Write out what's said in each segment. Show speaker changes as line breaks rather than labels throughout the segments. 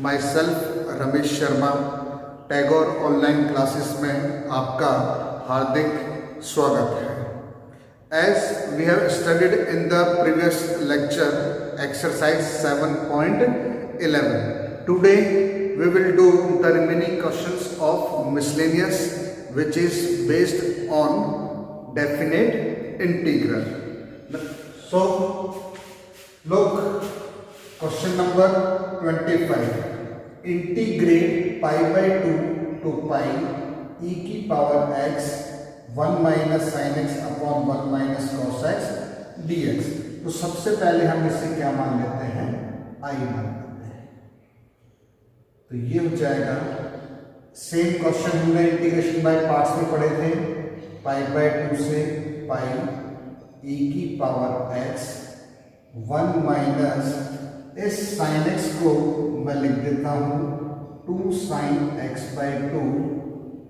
माई self Ramesh Sharma, Tagore online classes में आपका हार्दिक स्वागत है। As we have studied in the previous lecture exercise 7.11, today we will do the remaining questions of miscellaneous which is based on definite integral. So look, question number 25. Integrate pi by 2 to pi e की power x 1 minus sin x upon 1 minus cos x dx. तो सबसे पहले हम इसे क्या मान लेते हैं? I मान लेते हैं। तो ये हो जाएगा, सेम क्वेश्चन हमने इंटीग्रेशन बाय पार्ट्स में पढ़े थे, पाई बाय 2 से पाई e की पावर x 1 माइनस इस साइन x को मैं लिख देता हूं 2 sine x bye 2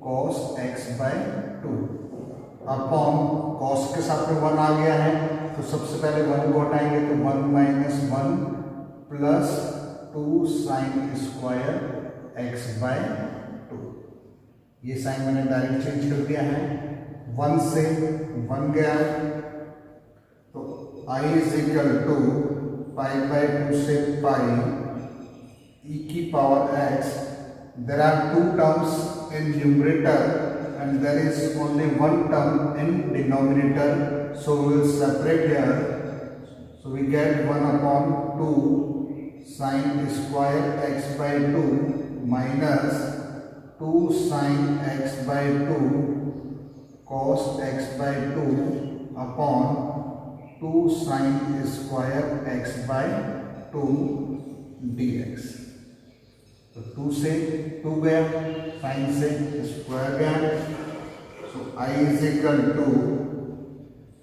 cos x bye 2 upon cos के साथ में 1 आ गया है, तो सबसे पहले 1 को हटाएंगे तो 1 minus 1 plus 2 sine square x bye 2। ये साइन मैंने डायरेक्ट चेंज कर दिया है, 1 से 1 गया, तो i is equal to pi by 2 से पाई e की power x। There are 2 terms in numerator and there is only 1 term in denominator, so we will separate here, so we get 1 upon 2 sine square x bye 2 minus 2 sine x bye 2 cos x bye 2 upon 2 sine square x bye 2 dx। तो 2 से 2 गया, sign से square गया, so i is equal to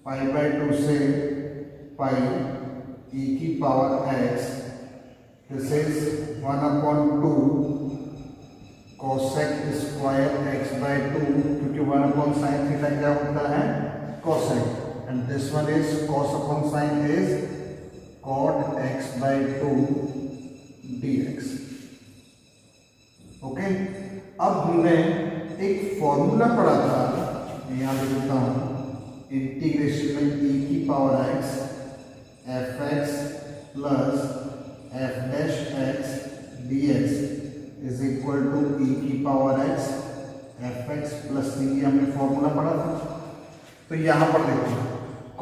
pi by 2 से pi e की power x, this is 1 upon 2 cosec square x bye 2, क्योंकि 1 upon sine theta क्या होता है? cosec, and this one is cos upon sine is cot x bye 2 dx। Okay, अब हमने एक formula पढ़ा था, यहाँ लिखता हूँ, इंटीग्रेशन में e की power x fx plus f dash x dx is equal to e की power x fx plus c। हमने फॉर्मूला पढ़ा था, तो यहाँ पर देखो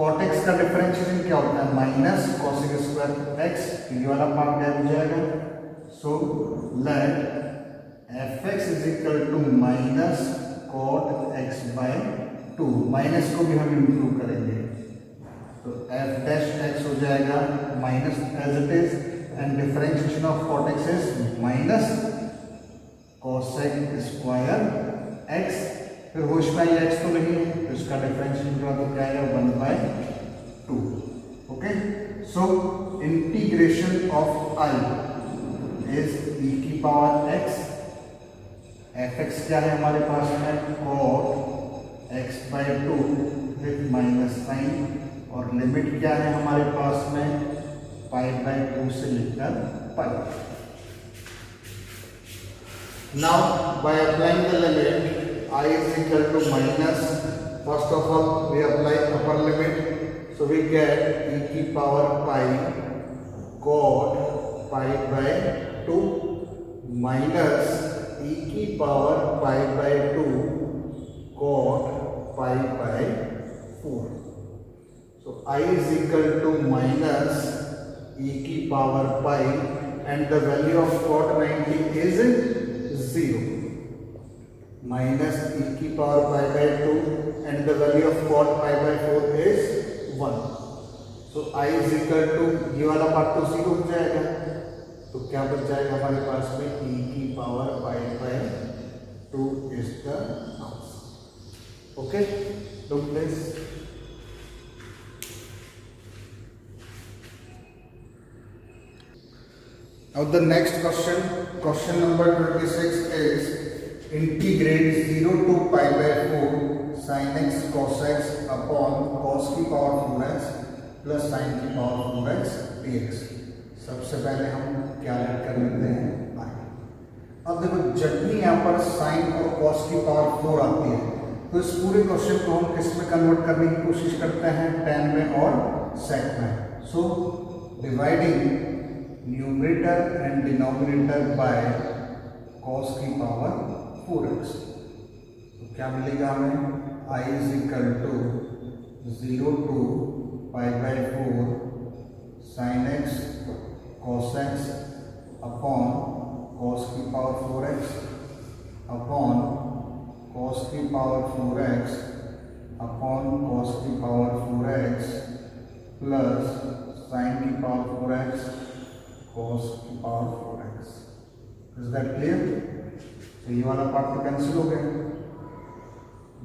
cot x का डिफरेंशिएशन क्या होता है? माइनस cosec स्क्वायर x, ये वाला पार्ट गायब हो जाएगा, so let fx is equal to minus cot x bye 2, minus को भी हम इंक्लूड करेंगे, तो f डैश x हो जाएगा minus as it is, and differentiation of cot x is minus cosec square x, फिर होश में x तो नहीं है, तो इसका डिफरेंशिएशन जो तो क्या आएगा? 1 by 2। Okay, so integration of i is e की पावर x, fx क्या है हमारे पास में? cot x bye 2 with minus sine, और लिमिट क्या है हमारे पास में? पाई बाय 2 से लेकर पाई। Now by applying the limit I is equal to minus, first of all we apply upper limit, so we get e की power pi cot pi by 2 minus e की power pi by 2 cot pi by 4. So I is equal to minus e की power pi and the value of cot 90 is 0, minus e की power pi by 2 and the value of cot pi by 4 is 1, so I is equal to, ये वाला part तो 0 हो जाएगा, तो क्या बच जाएगा हमारे पास में? e की power pi by 2 is the answer। Okay, look this, now the next question number 26 is integrate 0 to pi by 4 sin x cos x upon cos की पावर 4x प्लस sin की पावर 4x dx। सबसे पहले हम क्या late कर लेते हैं? अब देखो जब भी यहाँ पर साइन और कॉस की पावर 4 आती है तो इस पूरे क्वेश्चन को हम किस में कन्वर्ट करने की कोशिश करते हैं, tan में और sec में। So dividing numerator and denominator by cos की पावर 4x, तो क्या मिलेगा हमें, I is equal to 0 to π/4 sin x cos x upon cos की पावर 4x अपॉन cos की पावर 4x अपॉन cos की पावर 4x प्लस sin की power 4x cos की power 4x। Is that clear? तो ये वाला part तो cancel हो गया,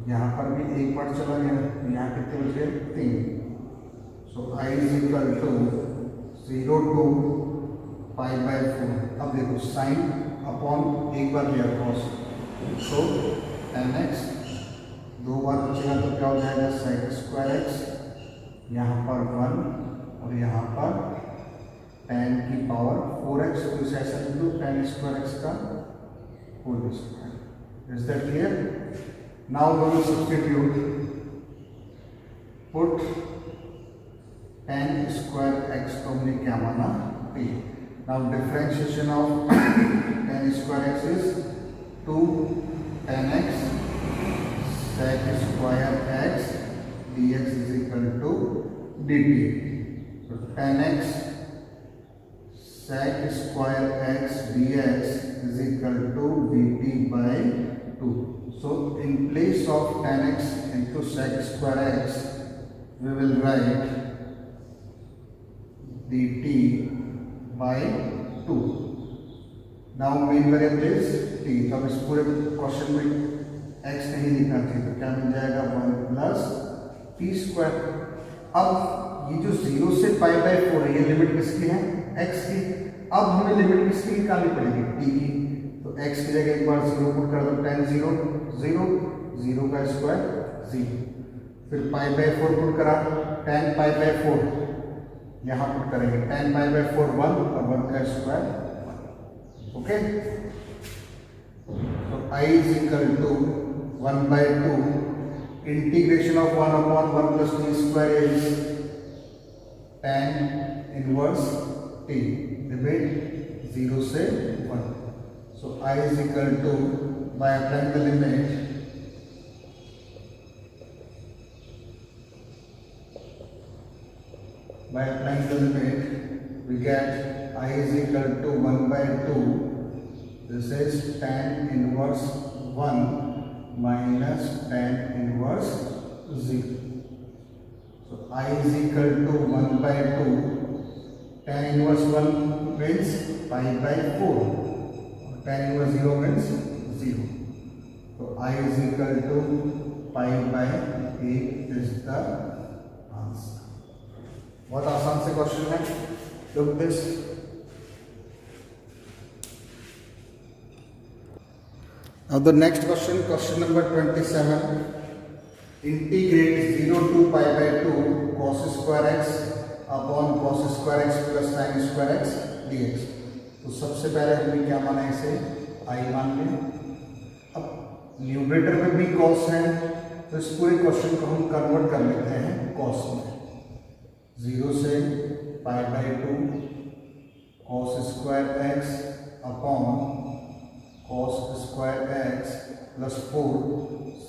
यहाँ पर भी एक पार्ट चला गया, यहाँ कितने बचे, 3। So I is equal to 0 to π/4। अब देखो साइन अपॉन एक बार लिया cos, सो tan x, दो बार बचेगा तो क्या हो जाएगा sec स्क्वायर x, यहाँ पर 1 और यहाँ पर tan की पावर 4x, तो इसे ऐसा लिख दो tan स्क्वायर x का whole square. Is that clear? Now we will substitute, put tan square x को हमने क्या माना, t। Now differentiation of tan square x is 2 tan x sec square x dx is equal to dt. So tan x sec square x dx is equal to dt by 2. So in place of tan x into sec square x, we will write dt by 2. Now main variable is t। तो अब इस पूरे question में x नहीं लिखना चाहिए, तो क्या मिल जाएगा 1 प्लस टी स्क्वायर। अब ये जो 0 से π/4 है, ये लिमिट किसकी है, x की। अब हमें लिमिट किसकी निकालनी पड़ेगी, t की। तो x की जगह एक बार 0 पुट कर दो, tan 0 0, 0 का स्क्वायर 0, फिर π/4 पुट करा, tan π/4 यहाँ पुट करेंगे, tan π/4 1 और 1 का स्क्वायर 1। ओके, तो I is equal to 1/2 integration of 1 upon 1 plus T square is tan inverse t, limit 0 से 1। So I is equal to, by applying the limit, by applying the limit, we get I is equal to 1/2. This is tan inverse 1 minus tan inverse 0. So I is equal to 1/2. Tan inverse 1 means π/4. Tan inverse 0 means 0. So I is equal to π/8 is the answer. बहुत आसान से question है, look this. Now the next question, question number 27, integrate 0 to π/2 cos square x upon cos square x plus sin square x dx। तो सबसे पहले हमने क्या माना, इसे I मान लिया। अब न्यूमरेटर में भी cos है, तो इस पूरे क्वेश्चन को हम कन्वर्ट कर लेते हैं cos में। 0 से π/2 cos square x upon cos square x plus 4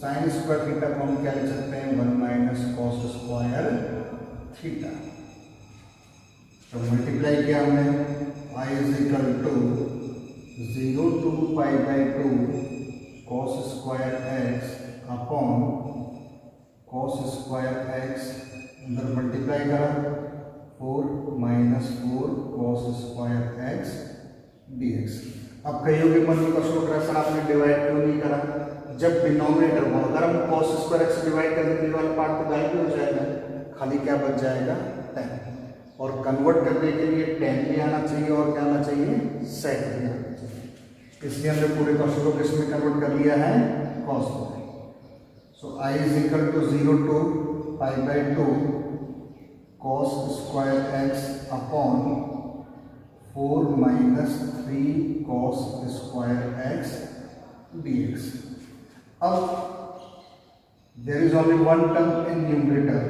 sin square theta को हम क्या लिख सकते हैं, 1 माइनस cos स्क्वायर थीटा। तो मल्टीप्लाई किया हमने, I is equal to 0 to π/2 cos square x upon cos square x, अंदर मल्टीप्लाई करा, 4 minus 4 cos square x dx। अब कहियोगे मन में क्वेश्चन करा, सर आपने डिवाइड क्यों नहीं करा, जब डिनोमिनेटर हो, अगर हम cos स्क्वायर x से डिवाइड कर देंगे वाला पार्ट तो गायब हो जाएगा, खाली क्या बच जाएगा, tan। और कन्वर्ट करने के लिए tan भी आना चाहिए और क्या आना चाहिए, sec भी आना चाहिए। इसलिए हमने पूरे क्वेश्चन को किस में कन्वर्ट कर लिया है, cos में। So I is equal to 0 to π/2 cos square x upon 4 minus 3 cos square x dx. अब there is only one term in numerator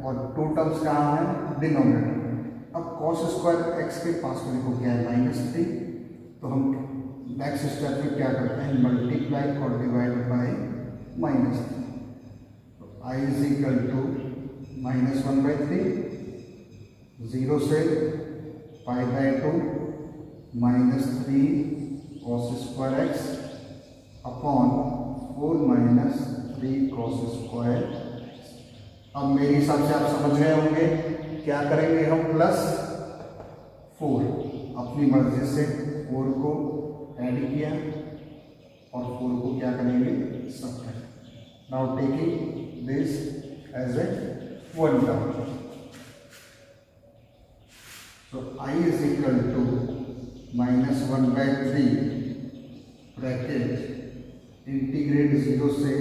और टू टर्म्स कहाँ है डिनोमिनेटर में. अब कॉस स्क्वायर एक्स के पास में देखो क्या है -3, तो हम नेक्स्ट स्टेप में क्या करते हैं मल्टीप्लाई और डिवाइड बाय -3. तो आई इज इक्वल टू -1/3 0 से π/2 -3 cos square x upon 4 minus 3 cos square. अब मेरे हिसाब से आप समझ गए होंगे क्या करेंगे हम +4 अपनी मर्जी से 4 को ऐड किया और 4 को क्या करेंगे subtract. Now taking this as a one term. So I is equal to -1/3 bracket integrate 0 से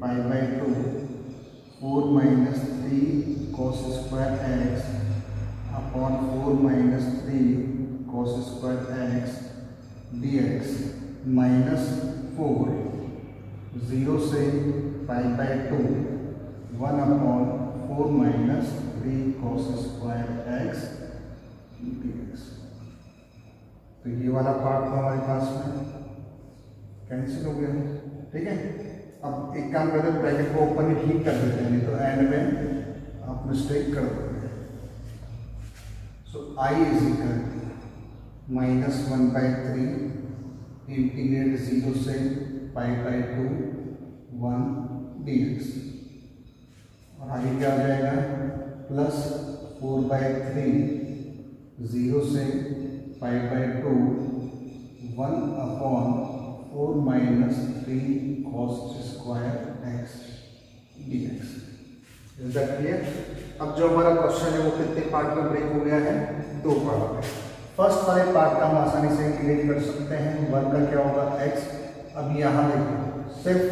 π/2 4 minus 3 cos square x upon 4 minus 3 cos square x dx -4 0 से π/2 1 अपॉन 4 minus 3 cos square x dx. तो ये वाला पार्ट था हमारे पास में कैंसिल हो गया. ठीक है. अब एक काम करते हैं ब्रैकेट को ओपन ही कर देते हैं, नहीं तो एंड में आप मिस्टेक कर दोगे. सो I is equal to -1/3 integrate 0 से π/2 1 dx और आगे क्या हो जाएगा +4/3 0 से π/2 1 अपॉन 4 minus 3 cos square x dx. Is that clear? अब जो हमारा क्वेश्चन है वो कितने पार्ट में ब्रेक हो गया है 2 पार्ट में. फर्स्ट वाले पार्ट का हम आसानी से इंटीग्रेट कर सकते हैं. 1 का क्या होगा x. अब यहाँ देखो सिर्फ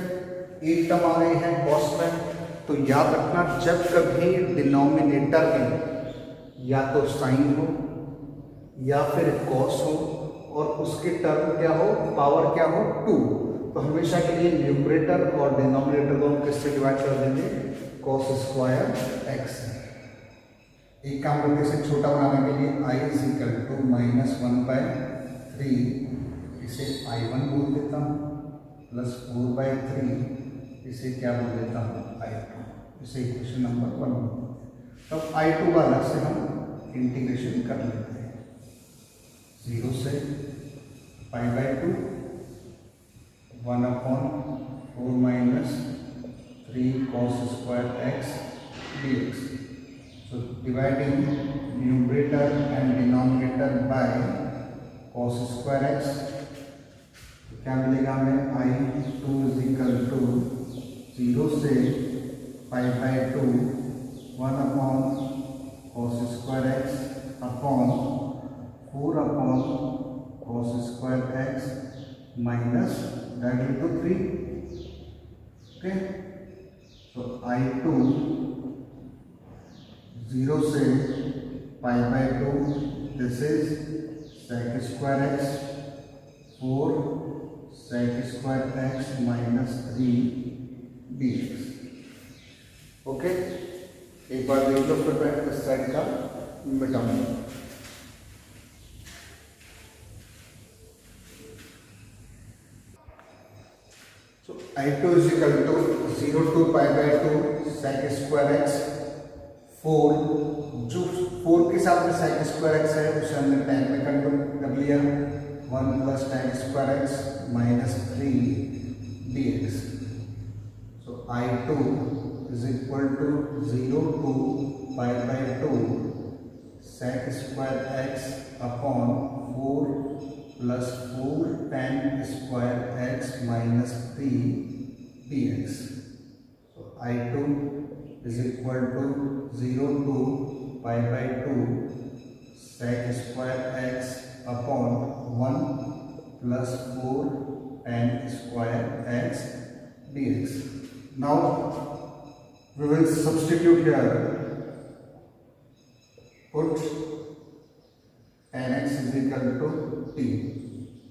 एक टर्म आ गई है कॉस में, तो याद रखना जब कभी डिनोमिनेटर में या तो साइन हो या फिर कॉस हो और उसके टर्म क्या हो पावर क्या हो 2, तो हमेशा के लिए न्यूमरेटर और डिनोमिनेटर को हम किससे डिवाइड कर देंगे cos स्क्वायर एक्स. एक काम करते इसे छोटा बनाने के लिए आई इज इक्वल टू -1/3 इसे I1 बोल देता हूँ +4/3 इसे क्या बोल देता हूँ I2. इसे इक्वेशन नंबर 1. तब I2 का अलग से हम इंटीग्रेशन कर लेते हैं 0 से π/2 1 अपॉन 4 minus 3 cos square x dx. So dividing numerator and denominator by cos square x, तो क्या मिलेगा हमें I2 इज इक्वल टू 0 से π/2 1 upon cos square x upon 4 upon cos square x minus that into 3. Okay, so I2 0 से π/2 this is sec square x 4 sec square x minus 3 dx. Okay, एक बार देख लो फिर मैं इस साइड का मिटाऊंगा. So I2 is equal to 0 to π/2 sec square x 4, जो 4 के साथ में sec स्क्वायर एक्स है उसे हमने tan में कन्वर्ट कर लिया 1 plus tan square x minus 3 dx. So I2 is equal to 0 to π/2 sec square x upon 4 plus 4 tan square x minus 3 dx. So I2 is equal to 0 to π/2 sec square x upon 1 plus 4 tan square x dx. Now we will substitute here. Put tan x is equal to t.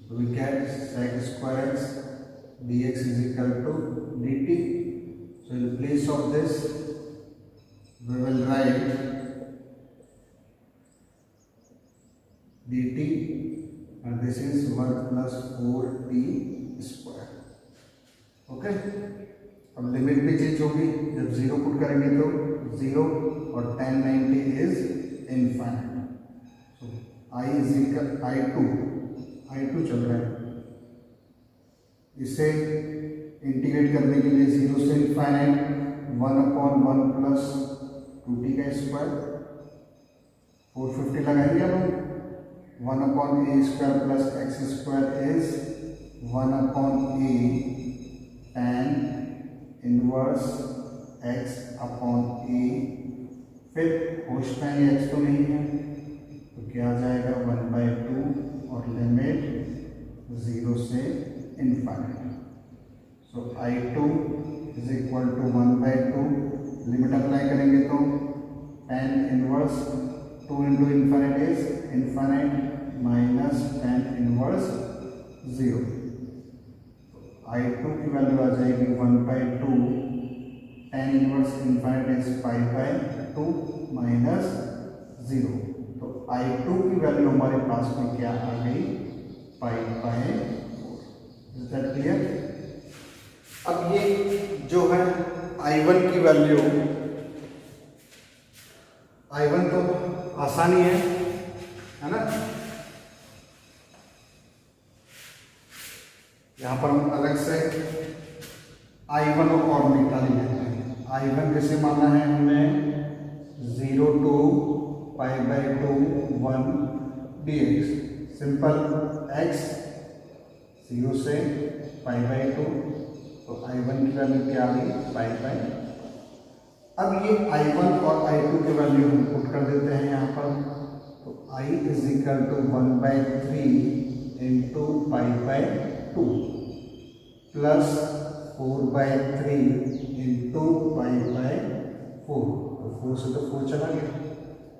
We get sec square x dx is equal to dt. So in place of this we will write dt and this is 1 plus 4t square. Okay, अब limit भी change होगी, जब 0 put करेंगे तो 0 और tan 90 is infinite. So i is equal i2 चल रहा है, इसे इंटीग्रेट करने के लिए 0 से इनफाइनाइट 1/1 प्लस 2t का स्क्वायर 450 लगाएंगे. अब 1/a square plus x square is 1/a tan inverse x upon a. फिर होश में ये x तो नहीं है तो क्या आ जाएगा 1/2 और लिमिट 0 से infinite. So i2 is equal to 1/2. Limit apply करेंगे तो tan inverse 2 into infinite is infinite minus tan inverse 0. i2 की वैल्यू आ जाएगी 1/2. tan inverse infinite is 5/2 minus 0. तो i2 की वैल्यू हमारे पास में क्या आ गई 5/4. Is that clear? अब ये जो है i1 की वैल्यू, i1 तो आसानी है ना. यहाँ पर हम अलग से i1 और निकाल लेते हैं. i1 कैसे माना है हमने 0 to π/2 1 dx. सिंपल x 0 से π/2 तो i1 की वैल्यू क्या आ गई 5/2. अब ये i1 और i2 की वैल्यू हम पुट कर देते हैं यहाँ पर. तो i is equal to 1/3 into π/2 plus 4/3 into π/4. तो 4 से तो 4 चला गया.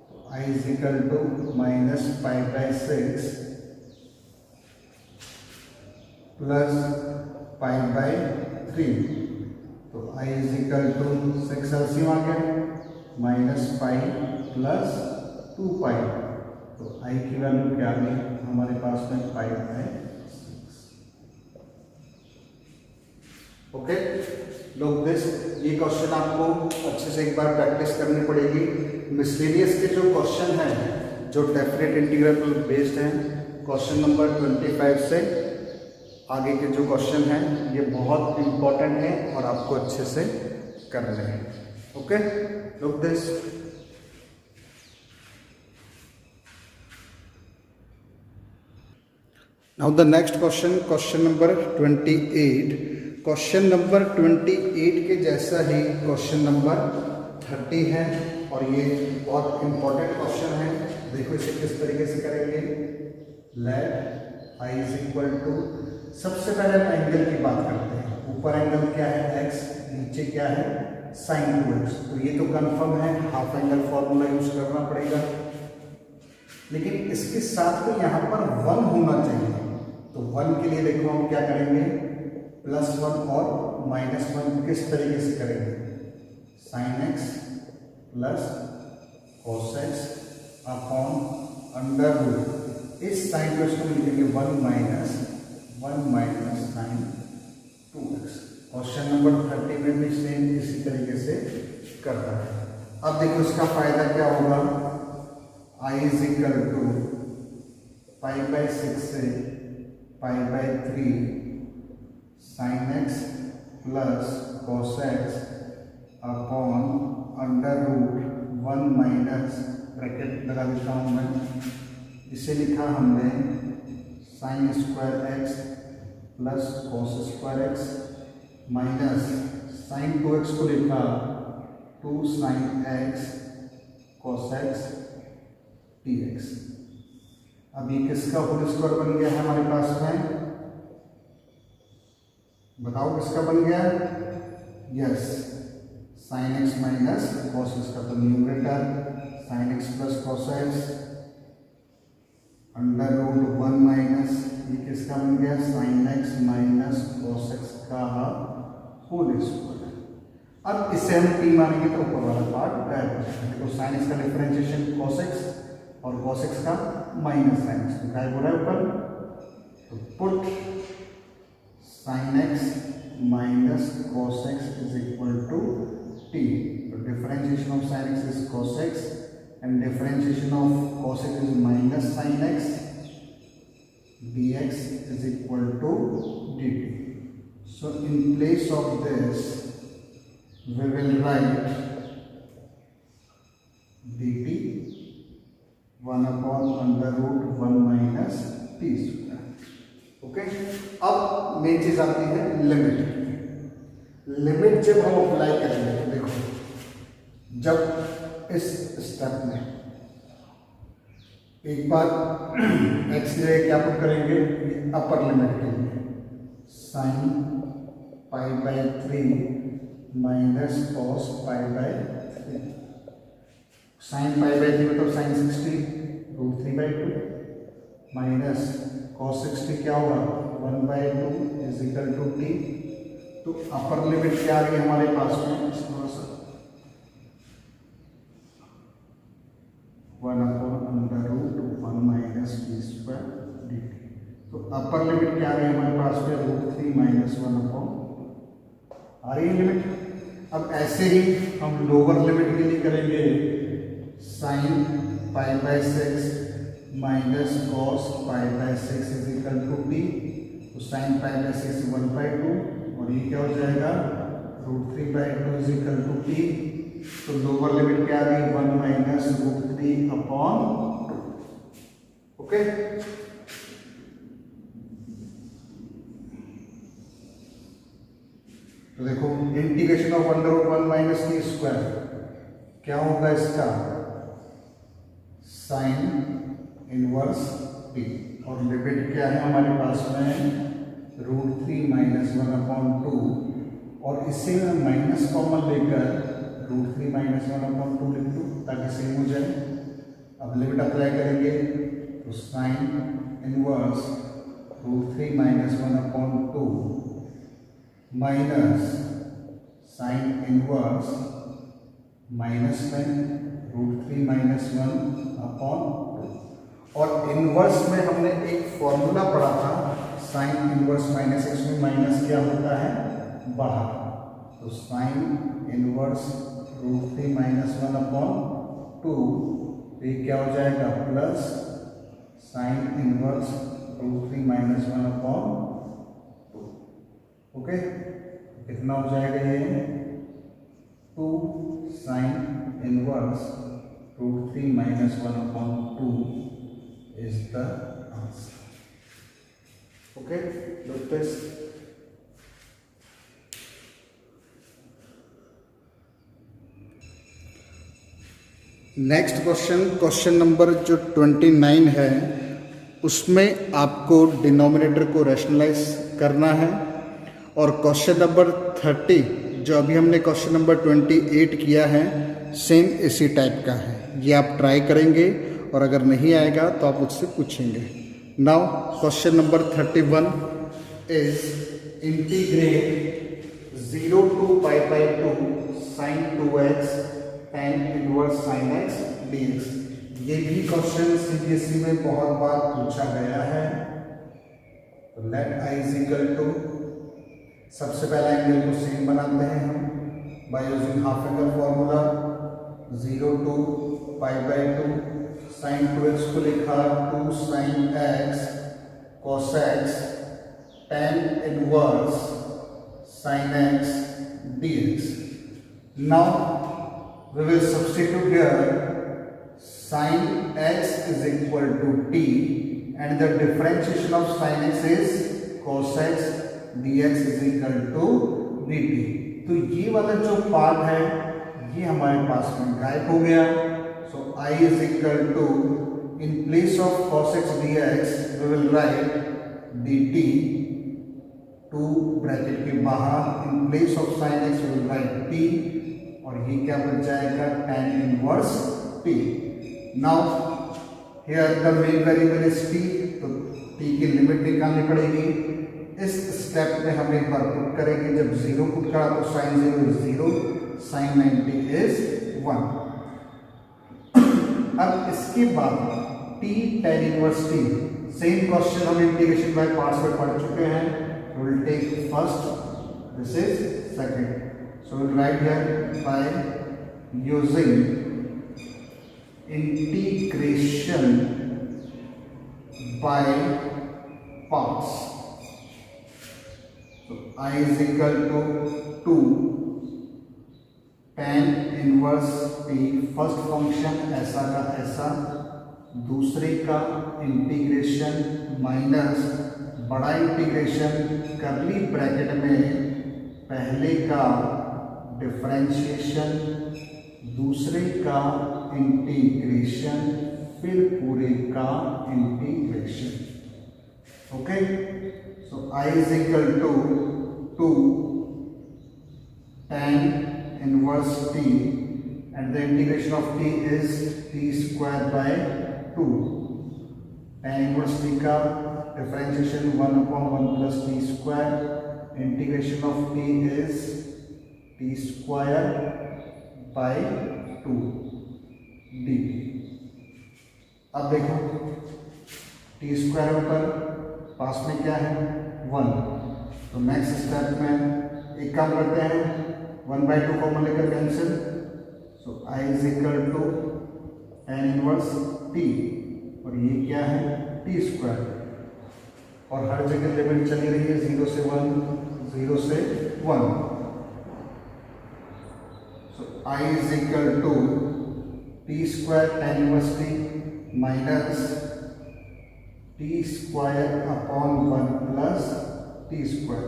तो i is equal to minus π/6 plus π/3. तो i is equal to 6 LCM आ गया माइनस पाई प्लस 2π. तो i की वैल्यू क्या आ गई हमारे पास में 5/6. ओके, लोग दिस ये क्वेश्चन आपको अच्छे से एक बार प्रैक्टिस करनी पड़ेगी. मिसलेनियस के जो क्वेश्चन हैं जो डेफिनेट इंटीग्रल पर बेस्ड हैं, क्वेश्चन नंबर 25 से आगे के जो क्वेश्चन हैं ये बहुत इंपॉर्टेंट हैं और आपको अच्छे से करने हैं. Okay, look this. Now the next question, question number 28. Question number 28 के जैसा ही क्वेश्चन नंबर 30 है और ये बहुत इंपॉर्टेंट क्वेश्चन है. देखो इसे किस तरीके से करेंगे. Let i is equal to, सबसे पहले हम एंगल की बात करते हैं. ऊपर एंगल क्या है x, नीचे क्या है sin 2x. तो ये तो कंफर्म है, हाफ एंगल फॉर्मूला यूज करना पड़ेगा. लेकिन इसके साथ में यहाँ पर 1 होना चाहिए. तो 1 के लिए देखो हम क्या करेंगे +1 और -1 किस तरीके से करेंगे. sin x plus cos x upon under root. इस साइन को इसको लिखेंगे 1 minus sin 2x. Question number 30 में भी सेम इसी तरीके से कर रहा है. अब देखो इसका फायदा क्या होगा. i इज इक्वल टू π/6 से π/3 sin x plus cos x upon under root 1 minus, bracket लगा देता हूँ मैं, इसे लिखा हमने sin square x plus cos square x minus sin 2x को लिखा 2 sin x cos x dx. अब ये किसका होल स्क्वायर बन गया है हमारे पास में, बताओ किसका बन गया. Yes, sin x minus cos x का. तो numerator sin x plus cos x under root 1 minus ये किसका बन गया sine x minus cos x का होल स्क्वायर। अब इसे हम टी मानेंगे तो ऊपर वाला पार्ट गायब हो जाएगा। देखो साइन एक्स का डिफरेंशिएशन कॉस एक्स और कॉस एक्स का माइनस साइन एक्स गायब हो रहा है ऊपर। तो put sine x minus cos x is equal to t. तो differentiation of sine x is cos x and differentiation of cos x is minus sin x dx is equal to dt. So in place of this we will write dt 1 upon under root 1 minus t square. Okay, अब main चीज आती है limit. Limit जब हम apply करेंगे तो देखो जब इस स्टेप में एक बार x की जगह क्या पुट करेंगे अपर लिमिट के लिए sine pi by 3 minus cos pi by 3। Sine pi by 3 मतलब sine 60 root 3 by 2 minus cos 60 क्या होगा 1 by 2 is equal to t. तो अपर लिमिट क्या आ गई हमारे पास में थोड़ा सा 1 upon under root 1 minus t square d t. तो अपर लिमिट क्या आ गई हमारे पास में रूट 3 माइनस 1 अपॉन आ रही है लिमिट। अब ऐसे ही हम लोअर लिमिट के लिए करेंगे sine pi by 6 minus cos pi by 6 is equal to t. तो साइन पाई बाय 6 1 बाई 2 और ये क्या हो जाएगा root 3 by 2 is equal to t. तो लोअर लिमिट क्या आ गई 1 माइनस रूट 3 अपॉन 2। ओके, तो देखो integration of under root 1 minus t square क्या होगा इसका साइन इनवर्स टी और लिमिट क्या है हमारे पास में रूट 3 माइनस 1 अपॉन 2 और इससे मैं माइनस कॉमन लेकर रूट 3 माइनस 1 अपॉन 2 लिख दूँ ताकि सेम हो जाए। अब लिमिट अप्लाई करेंगे तो sine inverse root 3 minus 1 upon 2 minus sine inverse minus में रूट 3 माइनस 1 अपॉन 2। और इनवर्स में हमने एक फॉर्मूला पढ़ा था साइन इनवर्स माइनस एक्स में माइनस क्या होता है बाहर। तो sine inverse root 3 minus 1 upon 2 ये क्या हो जाएगा plus sine inverse root 3 minus 1 upon 2। Okay, कितना हो जाएगा ये 2 sign inverse root 3 minus 1 upon 2 is the answer. Okay, look this. Next question number जो 29 है उसमें आपको डिनोमिनेटर को रैशनलाइज करना है। और क्वेश्चन नंबर 30 जो अभी हमने क्वेश्चन नंबर 28 किया है सेम इसी टाइप का है। ये आप ट्राई करेंगे और अगर नहीं आएगा तो आप मुझसे पूछेंगे। Now question number 31 is integrate 0 to pi by 2 sine 2x tan inverse sine x dx। ये भी क्वेश्चन सीबीएसई में बहुत बार पूछा गया है। तो let i is equal to सबसे पहला एंगल को सेम बनाते हैं हम by using half angle formula 0 to pi by 2 sine 2x को लिखा 2 sine x cos x tan inverse sine x dx। Now we will substitute here sin x is equal to t and the differentiation of sin x is cos x dx is equal to dt। तो ये वाला जो part है ये हमारे पास में गायब हो गया। So I is equal to in place of cos x dx we will write dt 2 bracket के बाहर in place of sin x we will write t और ये क्या बन जाएगा tan inverse t। Now here the main variable is T, तो T की limit निकालनी पड़ेगी। इस स्टेप में हम एक बार पुट करेंगे, जब 0 पुट करा तो साइन 0 इज 0, साइन 90 इज 1। अब इसके बाद t tan inverse t, same question हम इंटीग्रेशन बाय पार्ट्स में पढ़ चुके हैं। Will take first, this is second, so will write here by using integration by parts, so I is equal to 2 tan inverse t, first function ऐसा का ऐसा, दूसरे का इंटीग्रेशन माइनस बड़ा इंटीग्रेशन करली ब्रैकेट में पहले का डिफरेंशिएशन, दूसरे का इंटीग्रेशन, फिर पूरे का integration. Okay, so I is equal to 2 tan inverse t and the integration of t is t square by 2। tan inverse t का differentiation 1/1 plus t square, integration of t is t square by 2 dt। अब देखो t square ऊपर, पास में क्या है 1, तो next step में एक काम करते हैं, 1/2 कॉमन लेकर cancel, so i is equal to tan inverse t, और ये क्या है t स्क्वायर, और हर जगह लिमिट चली रही है 0 से 1, 0 से 1, so i is equal to t square tan inverse t minus t square upon 1 plus T square.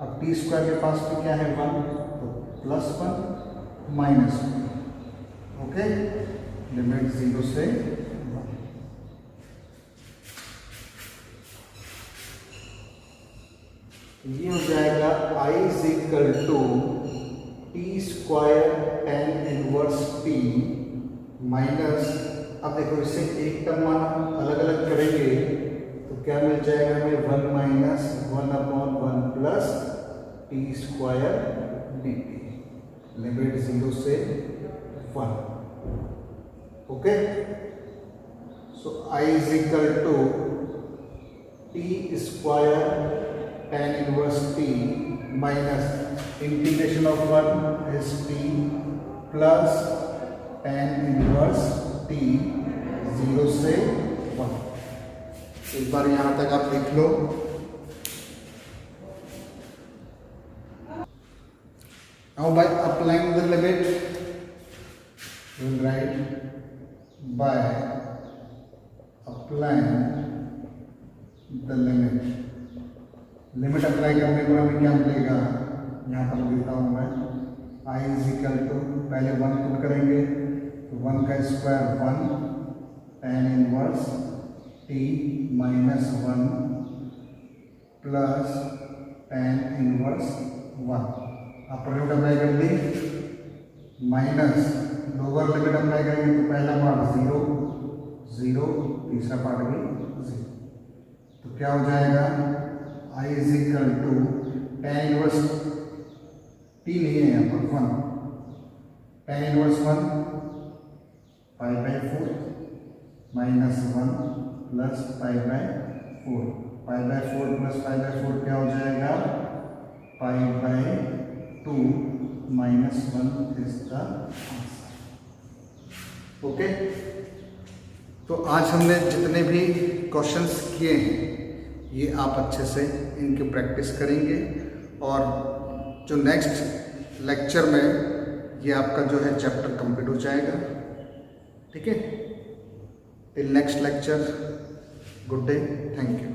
अब टी स्क्वायर के पास में क्या है 1, तो प्लस 1 माइनस 1। ओके, लिमिट 0 से 1। ये हो जाएगा i is equal to t square tan inverse t minus, अब देखो इससे एक टर्म अलग अलग करेंगे तो क्या मिल जाएगा हमें 1 minus 1/1 plus T square d t, limit 0 से 1। Okay, so i is equal to t square tan inverse t minus integration of 1 is t plus tan inverse t 0 से 1। एक बार यहां तक आप लिख लो। Now by applying the limit, we will write by applying the limit। Limit apply करने पर हमें क्या मिलेगा, यहाँ पर लिखता हूँ मैं, i इज इक्वल टू, पहले 1 पुट करेंगे तो 1 का square 1 tan inverse t minus 1 plus tan inverse 1। Upper limit apply कर दी, माइनस लोअर लिमिट अप्लाई करेंगे तो पहला पार्ट 0 0, तीसरा पार्ट भी 0, तो क्या हो जाएगा i is equal to tan inverse t नहीं है यहाँ पर 1, tan inverse 1 π/4 minus 1 plus π/4, π/4 plus π/4 क्या हो जाएगा π/2 minus 1 is the answer. Okay, तो आज हमने जितने भी क्वेश्चंस किए हैं ये आप अच्छे से इनकी प्रैक्टिस करेंगे, और जो नेक्स्ट लेक्चर में ये आपका जो है चैप्टर कंप्लीट हो जाएगा। ठीक है, till next lecture, good day, thank you.